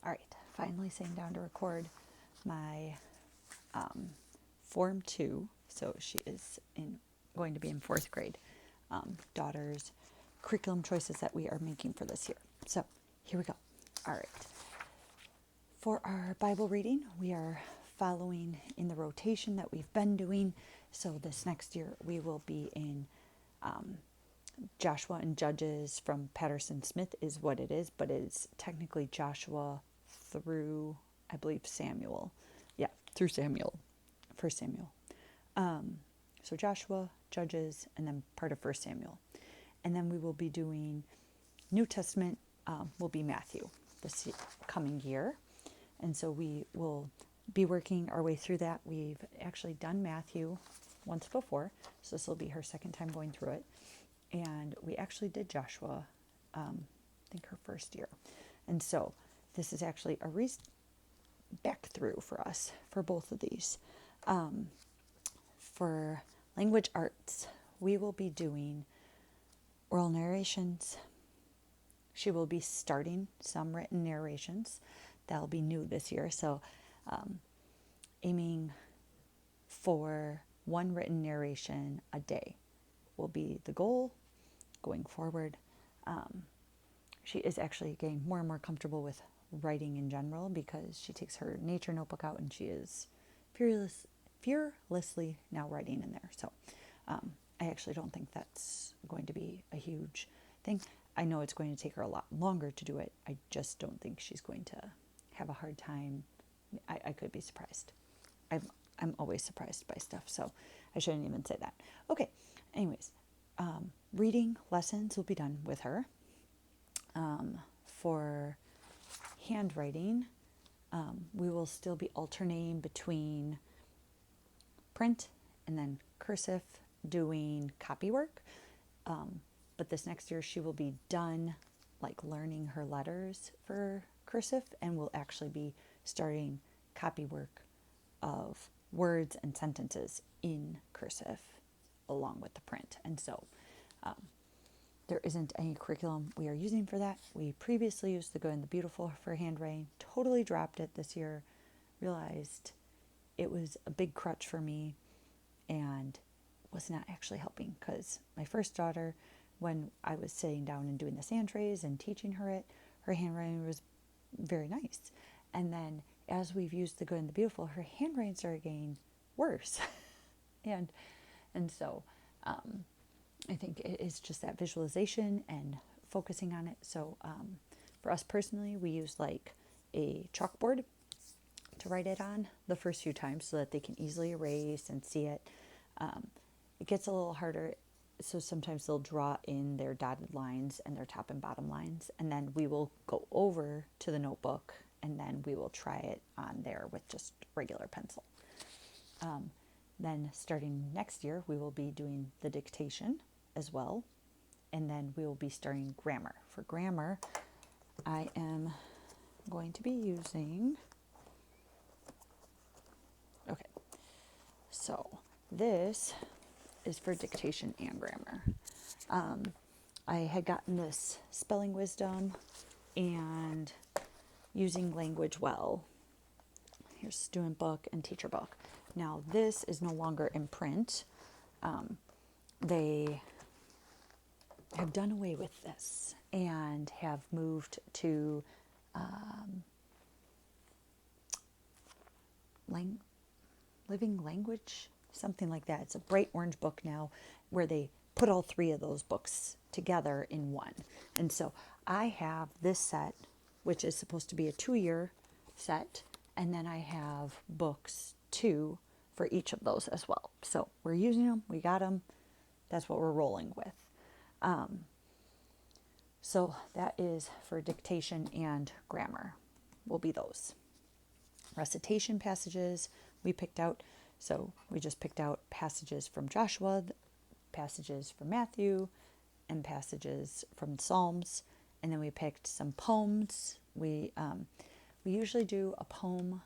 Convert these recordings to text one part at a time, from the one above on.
All right, finally sitting down to record my Form 2. So she is going to be in fourth grade. Daughter's curriculum choices that we are making for this year. So here we go. All right. For our Bible reading, we are following in the rotation that we've been doing. So this next year we will be in Joshua and Judges from Patterson Smith is what it is, but it's technically Joshua through, I believe, Samuel. Yeah, through Samuel, First Samuel. So Joshua, Judges, and then part of First Samuel. And then we will be doing New Testament, will be Matthew this coming year. And so we will be working our way through that. We've actually done Matthew once before, so this will be her second time going through it. And we actually did Joshua, I think her first year. And so this is actually a back through for us for both of these. For language arts, we will be doing oral narrations. She will be starting some written narrations. That'll be new this year. So aiming for one written narration a day will be the goal going forward. She is actually getting more and more comfortable with writing in general because she takes her nature notebook out and she is fearlessly now writing in there. So I actually don't think that's going to be a huge thing. I know it's going to take her a lot longer to do it. I just don't think she's going to have a hard time. I could be surprised. I'm always surprised by stuff, so I shouldn't even say that. Okay, anyways, reading lessons will be done with her. For handwriting, we will still be alternating between print and then cursive, doing copy work. But this next year she will be done like learning her letters for cursive and will actually be starting copy work of words and sentences in cursive along with the print. And so there isn't any curriculum we are using for that. We previously used the Good and the Beautiful for handwriting, totally dropped it this year, realized it was a big crutch for me and was not actually helping because my first daughter, when I was sitting down and doing the sand trays and teaching her it, her handwriting was very nice. And then as we've used the Good and the Beautiful, her handwriting started getting worse. and so I think it is just that visualization and focusing on it. So for us personally, we use like a chalkboard to write it on the first few times so that they can easily erase and see it. It gets a little harder, so sometimes they'll draw in their dotted lines and their top and bottom lines, and then we will go over to the notebook and then we will try it on there with just regular pencil. Then starting next year, we will be doing the dictation as well, and then we will be starting grammar. For grammar, I am going to be using, okay, so this is for dictation and grammar. I had gotten this Spelling Wisdom and Using Language Well. Here's Student Book and Teacher Book. Now this is no longer in print. They have done away with this and have moved to Living Language, something like that. It's a bright orange book now where they put all three of those books together in one. And so I have this set, which is supposed to be a 2-year set, and then I have books 2 for each of those as well. So we're using them, we got them, that's what we're rolling with. So that is for dictation and grammar, will be those. Recitation passages we picked out, so we just picked out passages from Joshua, passages from Matthew, and passages from the Psalms, and then we picked some poems. We usually do a poem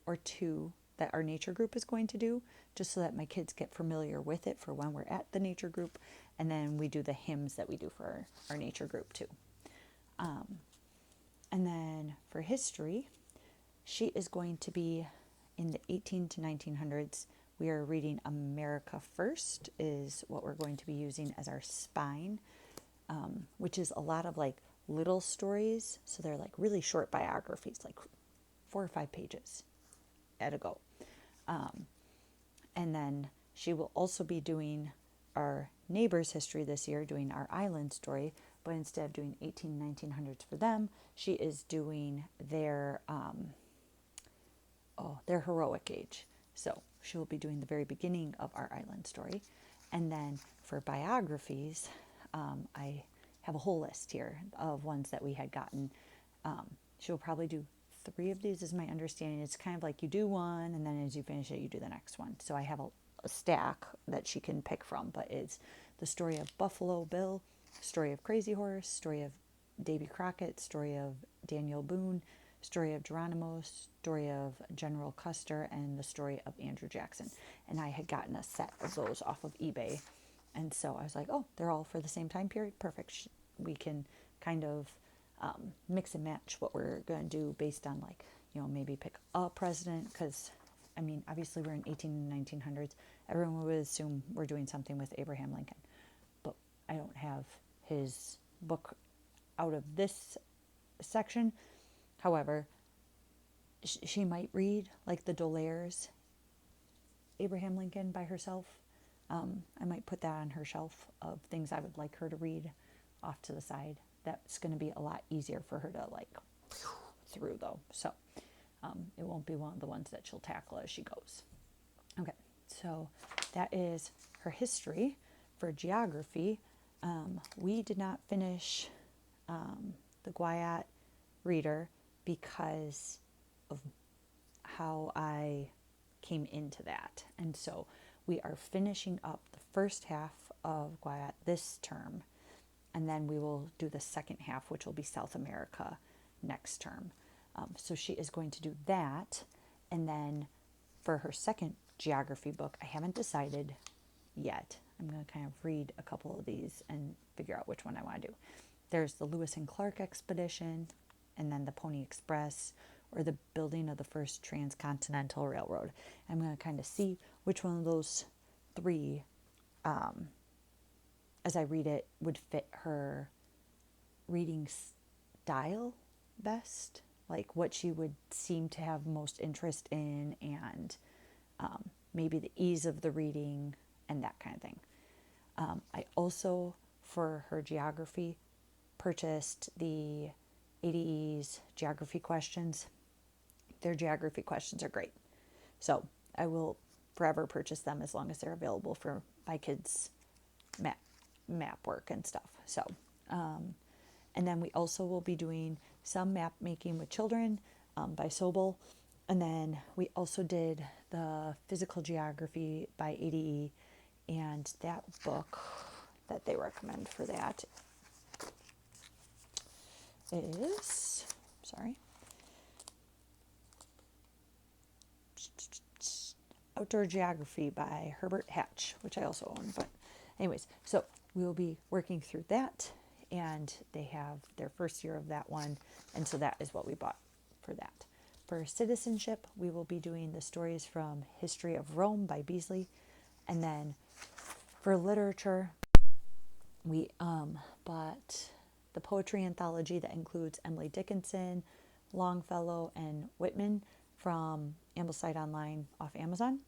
or two that our nature group is going to do, just so that my kids get familiar with it for when we're at the nature group, and then we do the hymns that we do for our nature group too. And then for for history, she is going to be in the 18 to 1900s. We are reading America First is what we're going to be using as our spine, which is a lot of like little stories. So they're like really short biographies, like 4 or 5 pages at a go. And then she will also be doing our neighbor's history this year, doing our island story, but instead of doing 1900s for them, she is doing their heroic age. So she will be doing the very beginning of our island story. And then for biographies, I have a whole list here of ones that we had gotten. She'll probably do 3 of these is my understanding. It's kind of like you do one, and then as you finish it, you do the next one. So I have a stack that she can pick from, but it's the story of Buffalo Bill, story of Crazy Horse, story of Davy Crockett, story of Daniel Boone, story of Geronimo, story of General Custer, and the story of Andrew Jackson. And I had gotten a set of those off of eBay. And so I was like, oh, they're all for the same time period. Perfect. We can kind of mix and match what we're going to do based on, like, maybe pick a president. Because, I mean, obviously we're in 18 and 1900s. Everyone would assume we're doing something with Abraham Lincoln. But I don't have his book out of this section. However, she might read like the D'Aulaire's Abraham Lincoln by herself. I might put that on her shelf of things I would like her to read off to the side. That's going to be a lot easier for her to like through though. So it won't be one of the ones that she'll tackle as she goes. Okay, so that is her history. For geography, we did not finish the Guyot reader because of how I came into that. And so we are finishing up the first half of Guyot this term, and then we will do the second half, which will be South America next term. So she is going to do that. And then for her second geography book, I haven't decided yet. I'm going to kind of read a couple of these and figure out which one I want to do. There's the Lewis and Clark expedition, and then the Pony Express, or the building of the first transcontinental railroad. I'm going to kind of see which one of those 3, as I read it, would fit her reading style best, like what she would seem to have most interest in, and maybe the ease of the reading and that kind of thing. I also, for her geography, purchased the ADE's geography questions. Their geography questions are great. So I will forever purchase them as long as they're available for my kids' map work and stuff. So, and then we also will be doing some map making with children by Sobel. And then we also did the physical geography by ADE, and that book that they recommend for that is, Outdoor Geography by Herbert Hatch, which I also own. But anyways, so we will be working through that, and they have their first year of that one, and so that is what we bought for that. For citizenship, we will be doing the stories from History of Rome by Beasley, and then for literature, we bought the poetry anthology that includes Emily Dickinson, Longfellow, and Whitman from Ambleside Online off Amazon.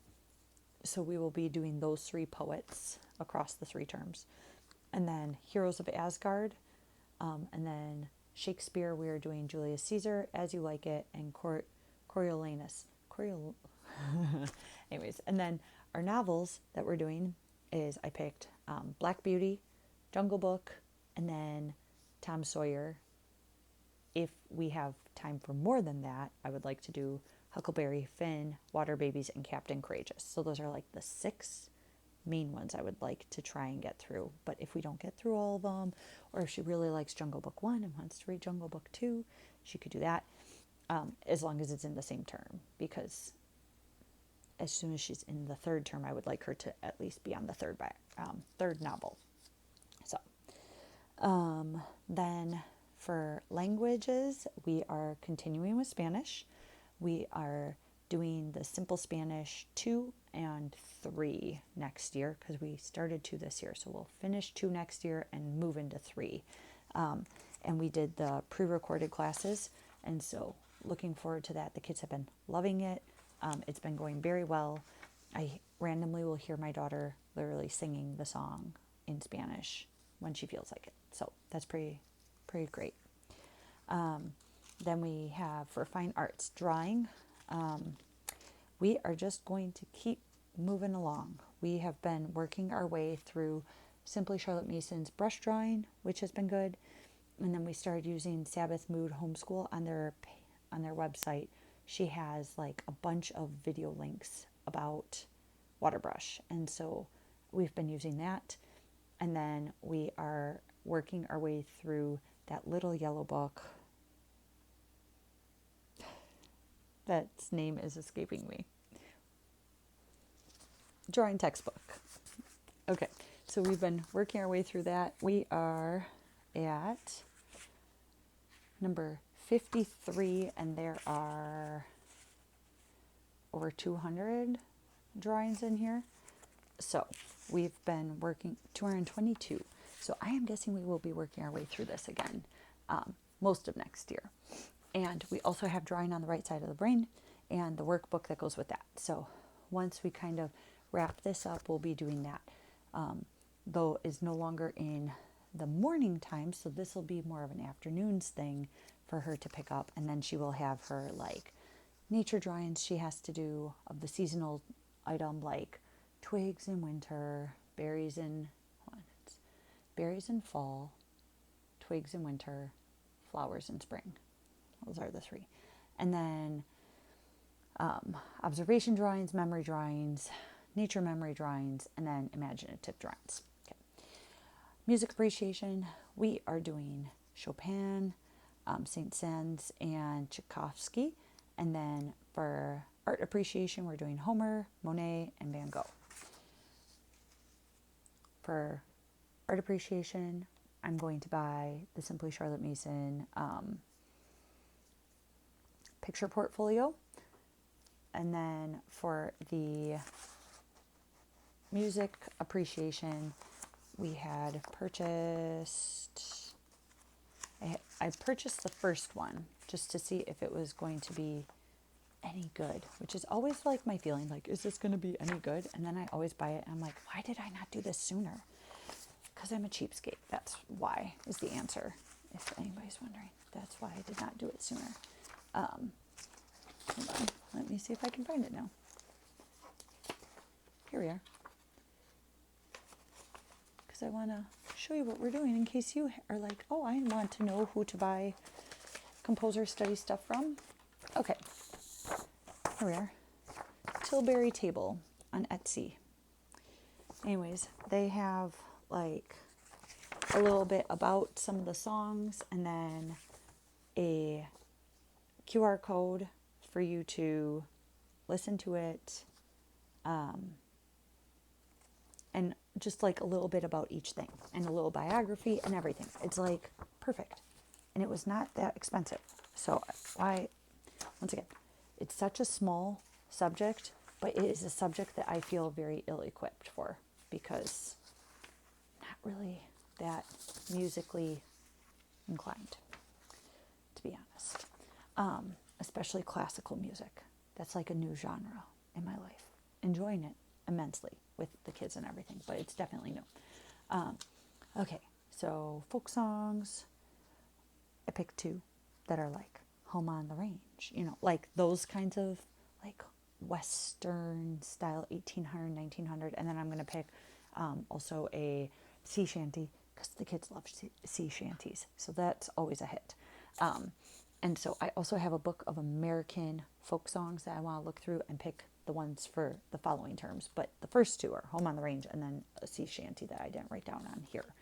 So we will be doing those 3 poets across the 3 terms. And then Heroes of Asgard, and then Shakespeare, we are doing Julius Caesar, As You Like It, and Coriolanus. Anyways, and then our novels that we're doing is I picked Black Beauty, Jungle Book, and then Tom Sawyer. If we have time for more than that, I would like to do Huckleberry Finn, Water Babies, and Captain Courageous. So those are like the 6 main ones I would like to try and get through. But if we don't get through all of them, or if she really likes Jungle Book 1 and wants to read Jungle Book 2, she could do that, as long as it's in the same term. Because as soon as she's in the 3rd term, I would like her to at least be on the 3rd novel. So then For languages, we are continuing with Spanish. We are doing the Simple Spanish 2 and 3 next year because we started 2 this year. So we'll finish 2 next year and move into 3. And we did the pre-recorded classes. And so looking forward to that. The kids have been loving it. It's been going very well. I randomly will hear my daughter literally singing the song in Spanish when she feels like it. So that's pretty great. Then we have for fine arts drawing. We are just going to keep moving along. We have been working our way through Simply Charlotte Mason's brush drawing, which has been good. And then we started using Sabbath Mood Homeschool on their website. She has like a bunch of video links about waterbrush. And so we've been using that. And then we are working our way through that little yellow book. That's name is escaping me. Drawing textbook. Okay, so we've been working our way through that. We are at number 53, and there are over 200 drawings in here. So we've been working 222. So I am guessing we will be working our way through this again most of next year. And we also have drawing on the right side of the brain and the workbook that goes with that. So once we kind of wrap this up, we'll be doing that. Though is no longer in the morning time, so this will be more of an afternoons thing for her to pick up. And then she will have her like nature drawings she has to do of the seasonal item, like twigs in winter, berries in fall, twigs in winter, flowers in spring. Those are the 3. And then observation drawings, memory drawings, nature memory drawings, and then imaginative drawings. Okay. Music appreciation, we are doing Chopin, Saint-Saëns, and Tchaikovsky. And then for art appreciation, we're doing Homer, Monet, and Van Gogh. For art appreciation, I'm going to buy the Simply Charlotte Mason picture portfolio. And then for the music appreciation, we had purchased, I purchased the first one just to see if it was going to be any good, which is always like my feeling, like, is this going to be any good? And then I always buy it and I'm like, why did I not do this sooner? Because I'm a cheapskate. That's why is the answer. If anybody's wondering, that's why I did not do it sooner. Hold on. Let me see if I can find it now. Here we are. Because I want to show you what we're doing in case you are like, oh, I want to know who to buy composer study stuff from. Okay. Here we are. Tilbury Table on Etsy. Anyways, they have like a little bit about some of the songs and then a QR code for you to listen to it, and just like a little bit about each thing and a little biography and everything. It's like perfect. And it was not that expensive. So once again, it's such a small subject, but it is a subject that I feel very ill-equipped for because I'm not really that musically inclined, to be honest. Especially classical music. That's like a new genre in my life. Enjoying it immensely with the kids and everything, but it's definitely new. Okay, so folk songs. I picked 2 that are like Home on the Range, like those kinds of like Western style 1800, 1900. And then I'm going to pick also a sea shanty because the kids love sea shanties. So that's always a hit. And so I also have a book of American folk songs that I want to look through and pick the ones for the following terms. But the first 2 are Home on the Range and then a sea shanty that I didn't write down on here.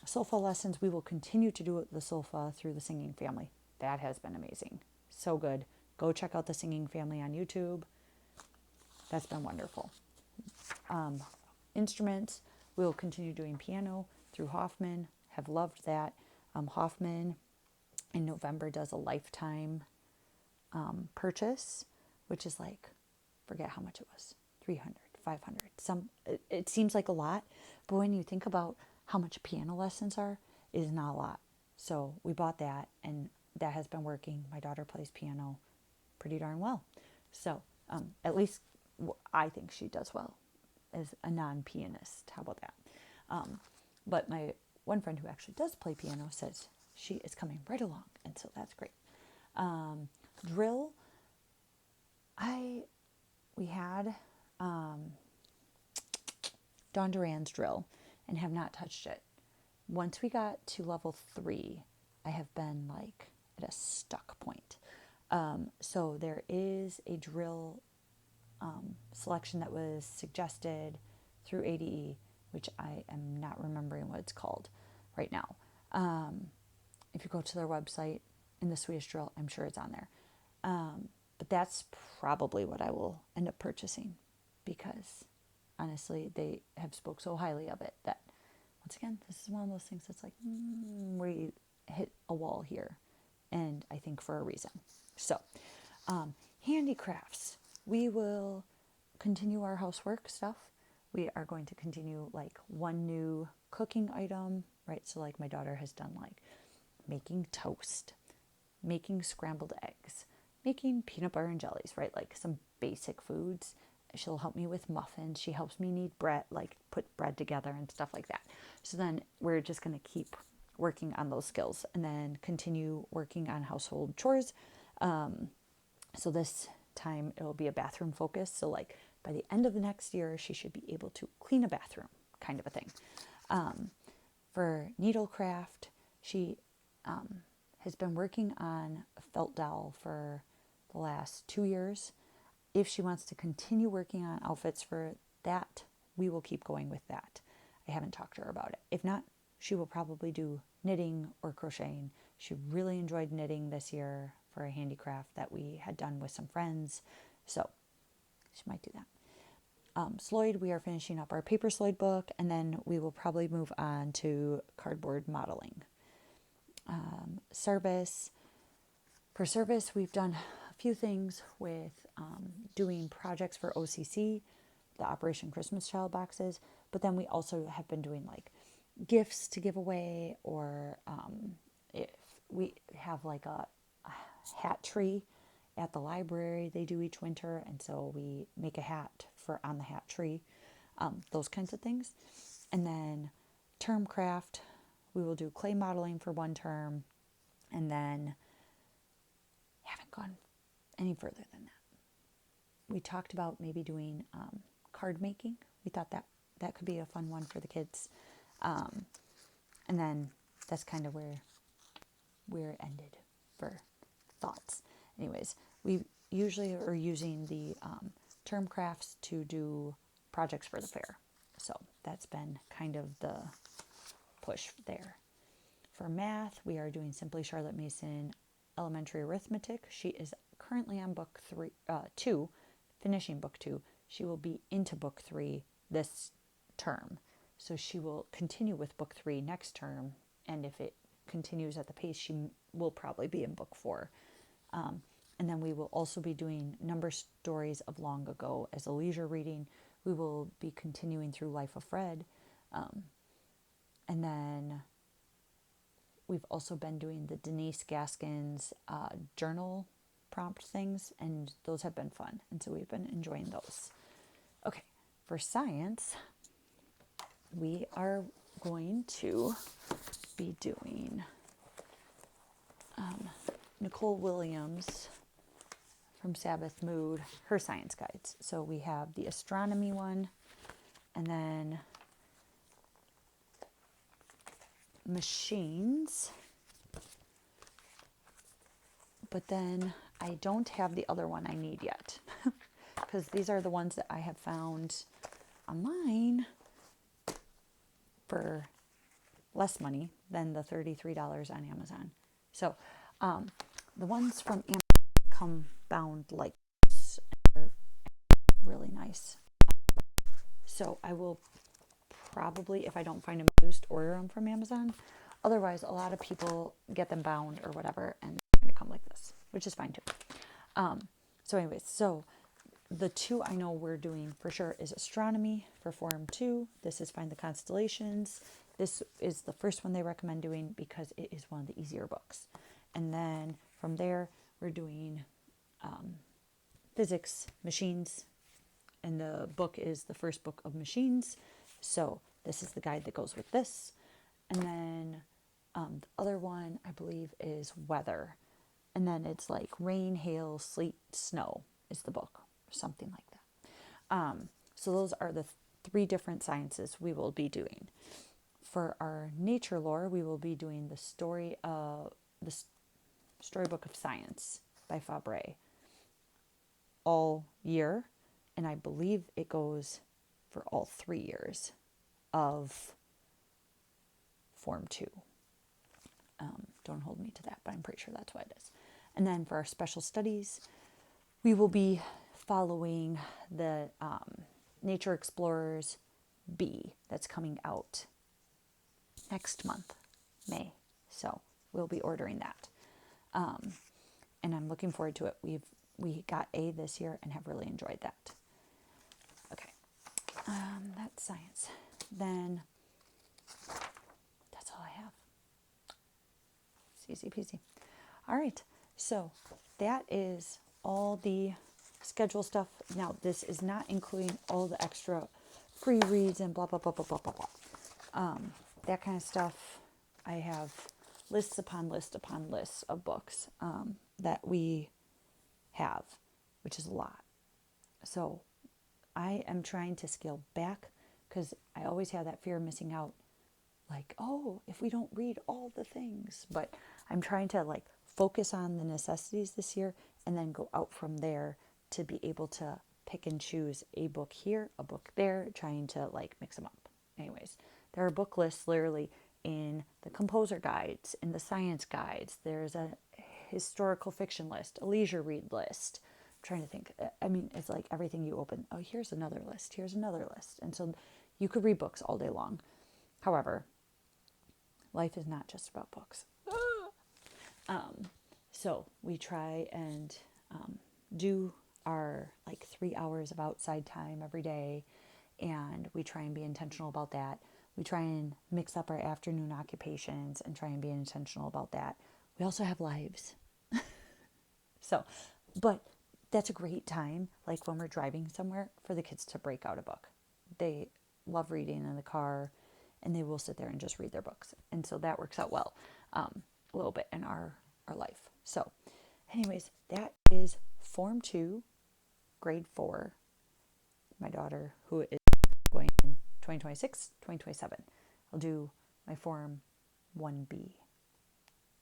Solfa lessons, we will continue to do the solfa through the Singing Family. That has been amazing. So good. Go check out the Singing Family on YouTube. That's been wonderful. Instruments, we will continue doing piano through Hoffman. Have loved that. Hoffman in November does a lifetime purchase, which is like, forget how much it was, 300, 500. It seems like a lot, but when you think about how much piano lessons are, it is not a lot. So we bought that, and that has been working. My daughter plays piano pretty darn well. So at least I think she does well as a non-pianist. How about that? But my one friend who actually does play piano says she is coming right along, and so that's great. Drill, we had Dawn Duran's drill and have not touched it. Once we got to level 3, I have been like at a stuck point. So there is a drill selection that was suggested through ADE, which I am not remembering what it's called right now. If you go to their website in the Swedish drill, I'm sure it's on there. But that's probably what I will end up purchasing, because honestly, they have spoke so highly of it that, once again, this is one of those things that's like, we hit a wall here, and I think for a reason. So, handicrafts. We will continue our housework stuff. We are going to continue like one new cooking item, right? So like my daughter has done like making toast, making scrambled eggs, making peanut butter and jellies, right? Like some basic foods. She'll help me with muffins. She helps me knead bread, like put bread together and stuff like that. So then we're just going to keep working on those skills and then continue working on household chores. So this time it'll be a bathroom focus. So like by the end of the next year, she should be able to clean a bathroom, kind of a thing. For needlecraft, she has been working on a felt doll for the last 2 years. If she wants to continue working on outfits for that, we will keep going with that. I haven't talked to her about it. If not, she will probably do knitting or crocheting. She really enjoyed knitting this year for a handicraft that we had done with some friends. So she might do that. Sloyd, we are finishing up our paper Sloyd book, and then we will probably move on to cardboard modeling. Service. For service, we've done a few things with doing projects for OCC, the Operation Christmas Child boxes, but then we also have been doing like gifts to give away, or if we have like a hat tree at the library they do each winter, and so we make a hat for on the hat tree, those kinds of things. And then term craft, we will do clay modeling for one term, and then haven't gone any further than that. We talked about maybe doing card making. We thought that could be a fun one for the kids. And then that's kind of where we're ended for thoughts. Anyways, we usually are using the term crafts to do projects for the fair. So that's been kind of the push there. For math, we are doing Simply Charlotte Mason Elementary Arithmetic. She is currently on book 2, finishing book 2. She will be into book 3 this term. So she will continue with book 3 next term, and if it continues at the pace, she will probably be in book 4. And then we will also be doing Number Stories of Long Ago as a leisure reading. We will be continuing through Life of Fred. And then we've also been doing the Denise Gaskins journal prompt things, and those have been fun. And so we've been enjoying those. Okay, for science, we are going to be doing Nicole Williams from Sabbath Mood, her science guides. So we have the astronomy one, and then machines. But then I don't have the other one I need yet, because these are the ones that I have found online for less money than the $33 on Amazon. So the ones from Amazon come bound like this, and they're really nice. So I will probably, if I don't find them used, order them from Amazon. Otherwise, a lot of people get them bound or whatever, and they're going to come like this, which is fine too. So anyways, so the two I know we're doing for sure is astronomy for Form 2. This is Find the Constellations. This is the first one they recommend doing because it is one of the easier books. And then from there, we're doing physics, machines, and the book is the first book of machines. So this is the guide that goes with this. And then the other one, I believe, is weather. And then it's like rain, hail, sleet, snow is the book, or something like that. So those are the three different sciences we will be doing. For our nature lore, we will be doing the Storybook of Science by Fabre all year, and I believe it goes for all 3 years of Form 2. Don't hold me to that, but I'm pretty sure that's what it is. And then for our special studies, we will be following the Nature Explorers B that's coming out next month, May. So we'll be ordering that. And I'm looking forward to it. We got A this year and have really enjoyed that. Okay, that's science. Then that's all I have. It's easy peasy. All right, so that is all the schedule stuff. Now, this is not including all the extra free reads and blah, blah, blah, blah, blah, blah, blah. That kind of stuff. I have lists upon lists upon lists of books that we have, which is a lot. So I am trying to scale back because I always have that fear of missing out. Like, oh, if we don't read all the things. But I'm trying to like focus on the necessities this year and then go out from there to be able to pick and choose a book here, a book there, trying to like mix them up. Anyways, there are book lists literally in the composer guides, in the science guides. There's a historical fiction list, a leisure read list. I'm trying to think. I mean, it's like everything you open. Oh, here's another list. Here's another list. And so you could read books all day long. However, life is not just about books. So we try and do our like 3 hours of outside time every day, and we try and be intentional about that. We try and mix up our afternoon occupations and try and be intentional about that. We also have lives. So, but that's a great time, like when we're driving somewhere, for the kids to break out a book. They love reading in the car, and they will sit there and just read their books. And so that works out well a little bit in our life. So anyways, that is Form 2, Grade 4. My daughter, who is going in 2026, 2027. I'll do my Form 1B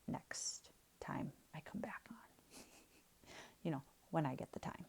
next time I come back on. When I get the time.